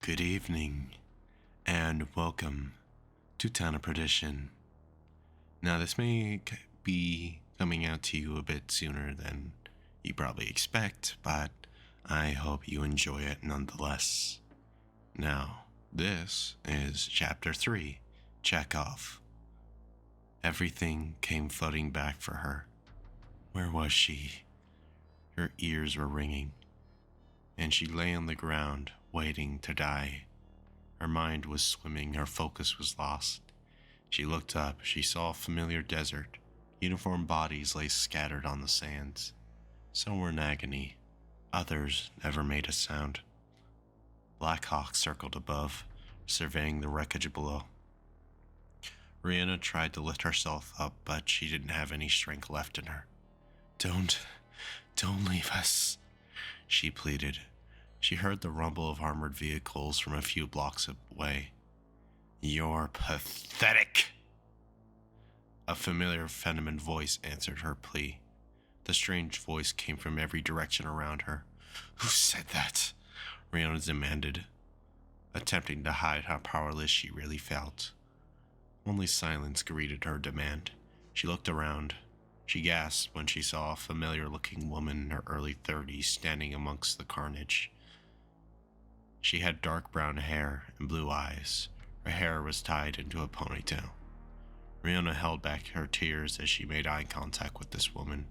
Good evening, and welcome to Town of Perdition. Now, this may be coming out to you a bit sooner than you probably expect, but I hope you enjoy it nonetheless. Now, this is Chapter 3, Chekhov. Everything came flooding back for her. Where was she? Her ears were ringing, and she lay on the ground, waiting to die. Her mind was swimming, her focus was lost. She looked up, she saw a familiar desert. Uniformed bodies lay scattered on the sands. Some were in agony, others never made a sound. Black hawks circled above, surveying the wreckage below. Rihanna tried to lift herself up, but she didn't have any strength left in her. Don't leave us, she pleaded. She heard the rumble of armored vehicles from a few blocks away. You're pathetic! A familiar feminine voice answered her plea. The strange voice came from every direction around her. Who said that? Rihanna demanded, attempting to hide how powerless she really felt. Only silence greeted her demand. She looked around. She gasped when she saw a familiar-looking woman in her early 30s standing amongst the carnage. She had dark brown hair and blue eyes. Her hair was tied into a ponytail. Rihanna held back her tears as she made eye contact with this woman.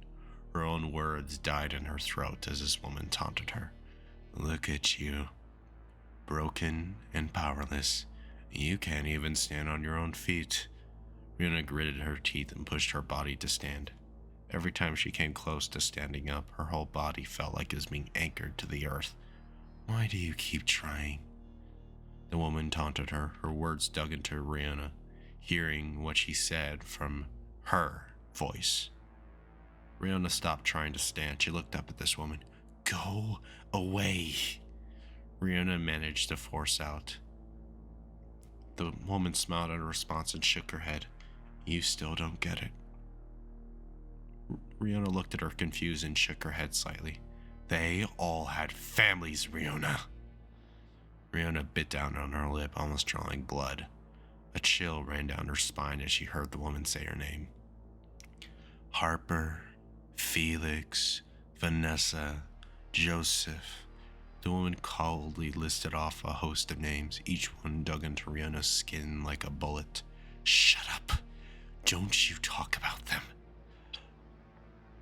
Her own words died in her throat as this woman taunted her. Look at you. Broken and powerless. You can't even stand on your own feet. Rihanna gritted her teeth and pushed her body to stand. Every time she came close to standing up, her whole body felt like it was being anchored to the earth. Why do you keep trying? The woman taunted her. Her words dug into Rihanna, hearing what she said from her voice. Rihanna stopped trying to stand. She looked up at this woman. Go away. Rihanna managed to force out. The woman smiled at her response and shook her head. You still don't get it. Rihanna looked at her confused and shook her head slightly. They all had families, Rihanna. Rihanna bit down on her lip, almost drawing blood. A chill ran down her spine as she heard the woman say her name. Harper, Felix, Vanessa, Joseph. The woman coldly listed off a host of names. Each one dug into Rihanna's skin like a bullet. Shut up. Don't you talk about them.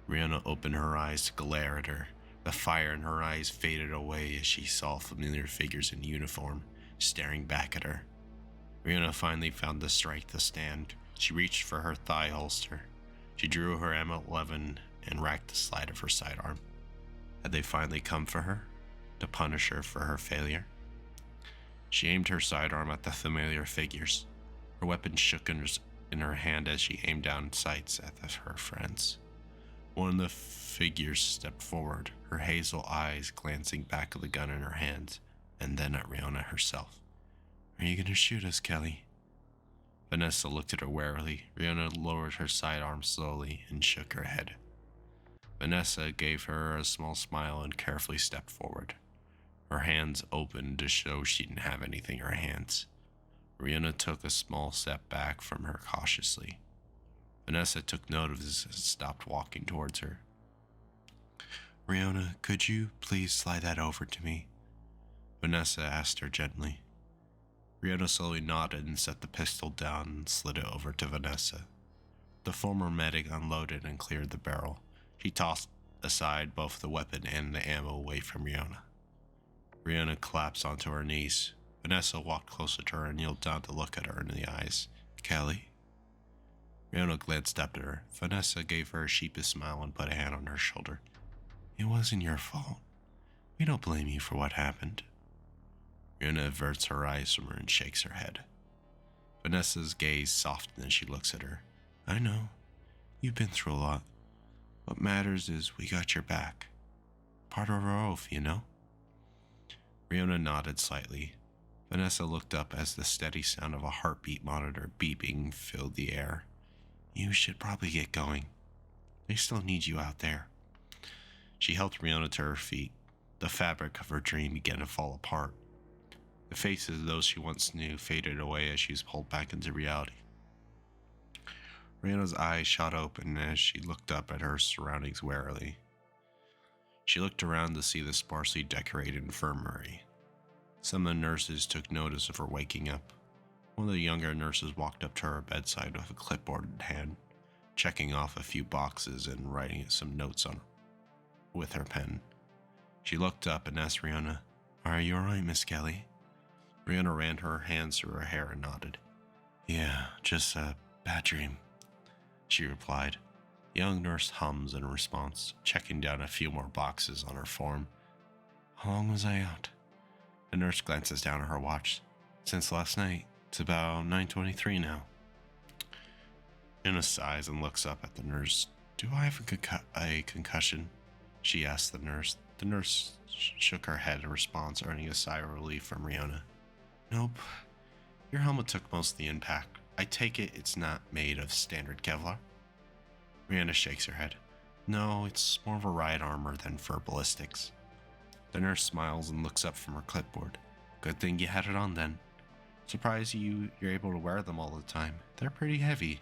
Rihanna opened her eyes to glare at her. The fire in her eyes faded away as she saw familiar figures in uniform staring back at her. Rihanna finally found the strength to stand. She reached for her thigh holster. She drew her M11 and racked the slide of her sidearm. Had they finally come for her? To punish her for her failure? She aimed her sidearm at the familiar figures. Her weapon shook in her hand as she aimed down sights at her friends. One of the figures stepped forward, her hazel eyes glancing back at the gun in her hands, and then at Rihanna herself. Are you going to shoot us, Kelly? Vanessa looked at her warily. Rihanna lowered her sidearm slowly and shook her head. Vanessa gave her a small smile and carefully stepped forward. Her hands opened to show she didn't have anything in her hands. Rihanna took a small step back from her cautiously. Vanessa took note of this and stopped walking towards her. Rihanna, could you please slide that over to me? Vanessa asked her gently. Rihanna slowly nodded and set the pistol down and slid it over to Vanessa. The former medic unloaded and cleared the barrel. She tossed aside both the weapon and the ammo away from Rihanna. Rihanna collapsed onto her knees. Vanessa walked closer to her and kneeled down to look at her in the eyes. Kelly? Rihanna glanced up at her. Vanessa gave her a sheepish smile and put a hand on her shoulder. It wasn't your fault. We don't blame you for what happened. Rihanna averts her eyes from her and shakes her head. Vanessa's gaze softens as she looks at her. I know. You've been through a lot. What matters is we got your back. Part of our oath, you know? Rihanna nodded slightly. Vanessa looked up as the steady sound of a heartbeat monitor beeping filled the air. You should probably get going. They still need you out there. She helped Rihanna to her feet. The fabric of her dream began to fall apart. The faces of those she once knew faded away as she was pulled back into reality. Rihanna's eyes shot open as she looked up at her surroundings warily. She looked around to see the sparsely decorated infirmary. Some of the nurses took notice of her waking up. One of the younger nurses walked up to her bedside with a clipboard in hand, checking off a few boxes and writing some notes on with her pen. She looked up and asked Rihanna, "Are you alright, Miss Kelly?" Rihanna ran her hands through her hair and nodded. "Yeah, just a bad dream," she replied. The young nurse hums in response, checking down a few more boxes on her form. "How long was I out?" The nurse glances down at her watch. "Since last night. It's about 9:23 now." Rihanna sighs and looks up at the nurse. "Do I have a concussion?" she asked the nurse. The nurse shook her head in response, earning a sigh of relief from Rihanna. "Nope. Your helmet took most of the impact. I take it it's not made of standard Kevlar?" Rihanna shakes her head. "No, it's more of a ride armor than for ballistics." The nurse smiles and looks up from her clipboard. "Good thing you had it on then. Surprised you're able to wear them all the time. They're pretty heavy."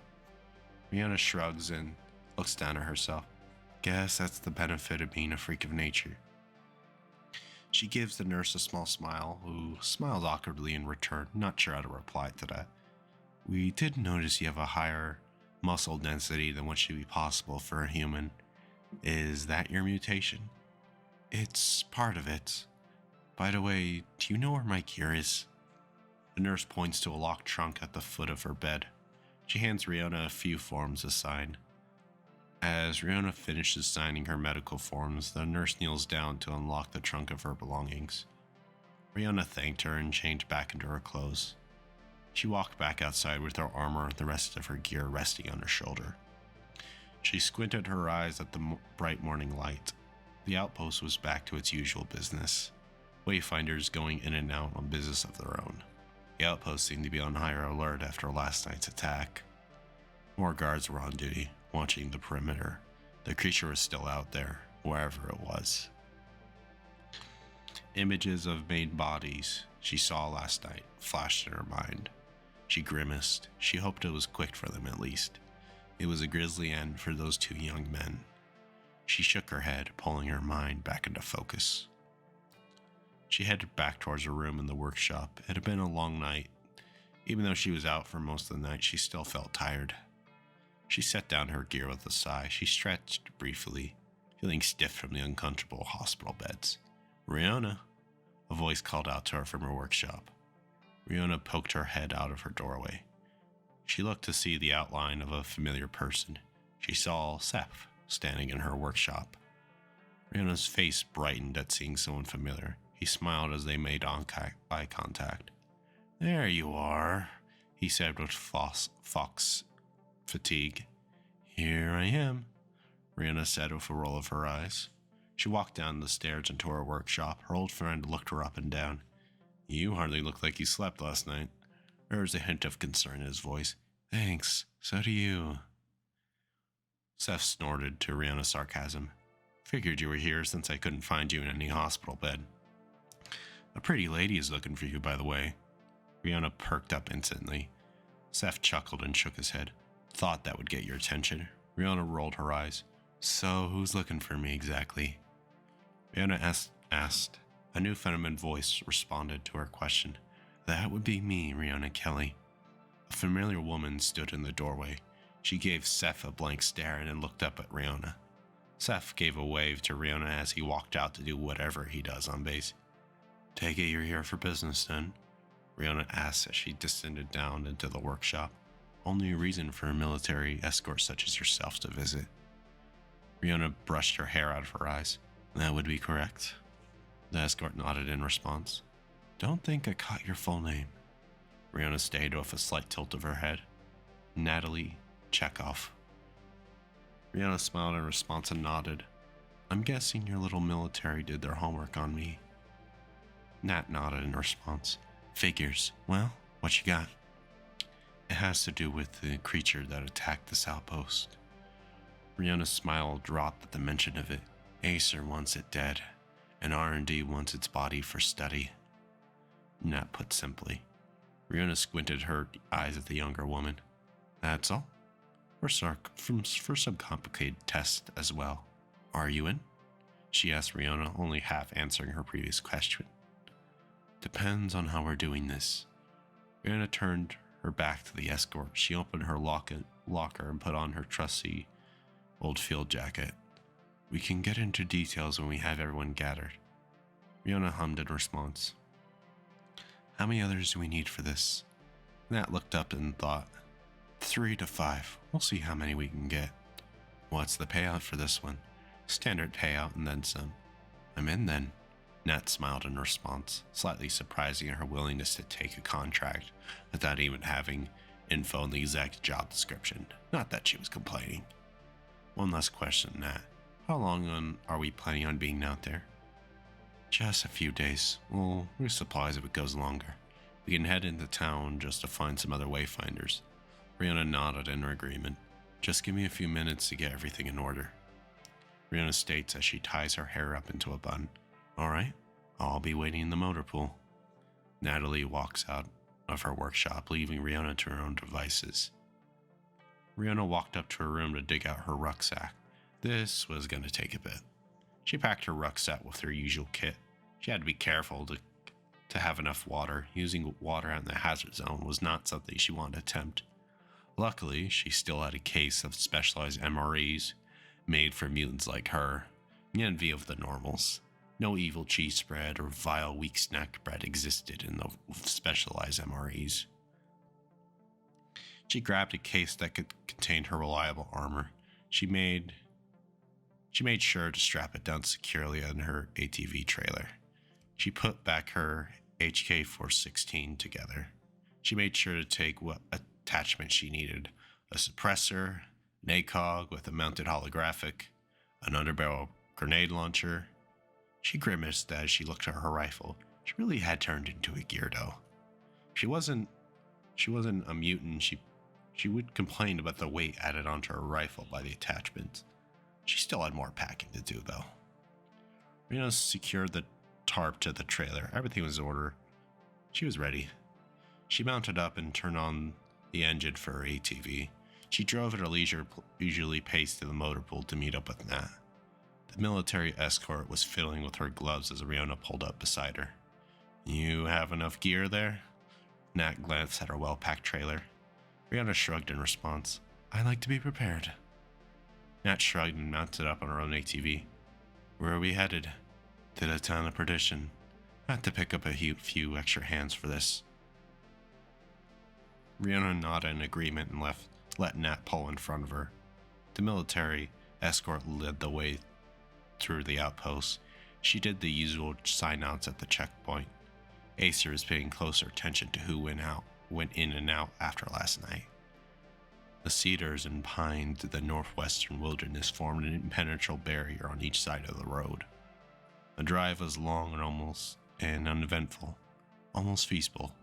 Rihanna shrugs and looks down at herself. "Guess that's the benefit of being a freak of nature." She gives the nurse a small smile, who smiles awkwardly in return, not sure how to reply to that. "We did notice you have a higher muscle density than what should be possible for a human. Is that your mutation?" "It's part of it. By the way, do you know where my gear is?" The nurse points to a locked trunk at the foot of her bed. She hands Rihanna a few forms to sign. As Rihanna finishes signing her medical forms, the nurse kneels down to unlock the trunk of her belongings. Rihanna thanked her and changed back into her clothes. She walked back outside with her armor and the rest of her gear resting on her shoulder. She squinted her eyes at the bright morning light. The outpost was back to its usual business, wayfinders going in and out on business of their own. The outpost seemed to be on higher alert after last night's attack. More guards were on duty, watching the perimeter. The creature was still out there, wherever it was. Images of main bodies she saw last night flashed in her mind. She grimaced. She hoped it was quick for them at least. It was a grisly end for those two young men. She shook her head, pulling her mind back into focus. She headed back towards her room in the workshop. It had been a long night. Even though she was out for most of the night, she still felt tired. She set down her gear with a sigh. She stretched briefly, feeling stiff from the uncomfortable hospital beds. "Rihanna," a voice called out to her from her workshop. Rihanna poked her head out of her doorway. She looked to see the outline of a familiar person. She saw Seth standing in her workshop. Rihanna's face brightened at seeing someone familiar. He smiled as they made eye contact. "There you are," he said with fox fatigue. "Here I am," Rihanna said with a roll of her eyes. She walked down the stairs into her workshop. Her old friend looked her up and down. "You hardly look like you slept last night." There was a hint of concern in his voice. "Thanks, so do you." Seth snorted to Rihanna's sarcasm. "Figured you were here since I couldn't find you in any hospital bed." "A pretty lady is looking for you, by the way." Rihanna perked up instantly. Seth chuckled and shook his head. "Thought that would get your attention." Rihanna rolled her eyes. "So, who's looking for me exactly?" Rihanna asked. A new feminine voice responded to her question. "That would be me, Rihanna Kelly." A familiar woman stood in the doorway. She gave Seth a blank stare and then looked up at Rihanna. Seth gave a wave to Rihanna as he walked out to do whatever he does on base. "Take it you're here for business, then?" Rihanna asked as she descended down into the workshop. "Only a reason for a military escort such as yourself to visit." Rihanna brushed her hair out of her eyes. "That would be correct." The escort nodded in response. "Don't think I caught your full name." Rihanna stayed with a slight tilt of her head. "Natalie Chekhov." Rihanna smiled in response and nodded. "I'm guessing your little military did their homework on me." Nat nodded in response. "Figures. Well, what you got?" "It has to do with the creature that attacked this outpost." Rihanna's smile dropped at the mention of it. "Acer wants it dead, and R&D wants its body for study." Nat put simply. Riona squinted her eyes at the younger woman. That's all? For some complicated test as well. Are you in? She asked Riona, only half answering her previous question. Depends on how we're doing this. Riona turned her back to the escort. She opened her locker and put on her trusty old field jacket. We can get into details when we have everyone gathered. Riona hummed in response. How many others do we need for this? Nat looked up and thought, 3 to 5. We'll see how many we can get. What's the payout for this one? Standard payout and then some. I'm in then. Nat smiled in response, slightly surprising her willingness to take a contract without even having info on the exact job description. Not that she was complaining. One last question, Nat. How long are we planning on being out there? Just a few days. We'll resupply if it goes longer. We can head into town just to find some other wayfinders. Riona nodded in agreement. Just give me a few minutes to get everything in order. Riona states as she ties her hair up into a bun. All right, I'll be waiting in the motor pool. Natalie walks out of her workshop, leaving Riona to her own devices. Riona walked up to her room to dig out her rucksack. This was going to take a bit. She packed her rucksack with her usual kit. She had to be careful to have enough water. Using water out in the hazard zone was not something she wanted to attempt. Luckily, she still had a case of specialized MREs made for mutants like her, the envy of the normals. No evil cheese spread or vile weak snack bread existed in the specialized MREs. She grabbed a case that could contain her reliable armor. She made sure to strap it down securely on her ATV trailer. She put back her HK-416 together. She made sure to take what attachment she needed: a suppressor, an ACOG with a mounted holographic, an underbarrel grenade launcher. She grimaced as she looked at her rifle. She really had turned into a Geardo. She wasn't a mutant. She would complain about the weight added onto her rifle by the attachments. She still had more packing to do, though. Rena secured the tarp to the trailer. Everything was in order. She was ready. She mounted up and turned on the engine for her ATV. She drove at her leisurely pace to the motor pool to meet up with Nat. The military escort was fiddling with her gloves as Riona pulled up beside her. You have enough gear there? Nat glanced at her well-packed trailer. Riona shrugged in response. I like to be prepared. Nat shrugged and mounted up on her own ATV. Where are we headed? To the town of Perdition. I have to pick up a few extra hands for this. Riona nodded in agreement and let Nat pull in front of her. The military escort led the way through the outpost. She did the usual sign-outs at the checkpoint. Acer was paying closer attention to who went in and out after last night. The cedars and pines of the northwestern wilderness formed an impenetrable barrier on each side of the road. The drive was long and uneventful, almost peaceful.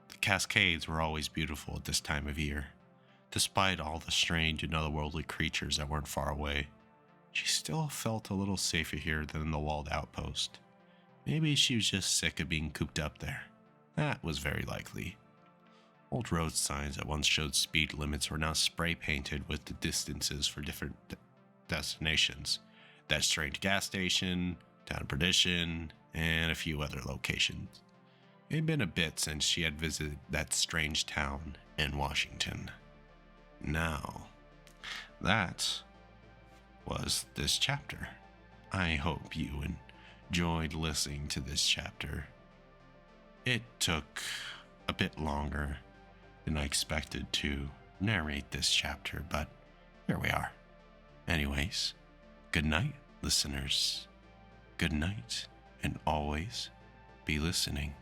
The Cascades were always beautiful at this time of year. Despite all the strange and otherworldly creatures that weren't far away, she still felt a little safer here than in the walled outpost. Maybe she was just sick of being cooped up there. That was very likely. Old road signs that once showed speed limits were now spray painted with the distances for different destinations. That strange gas station, town of Perdition, and a few other locations. It had been a bit since she had visited that strange town in Washington. Now, that was this chapter. I hope you enjoyed listening to this chapter. It took a bit longer than I expected to narrate this chapter, but here we are. Anyways, good night, listeners. Good night, and always be listening.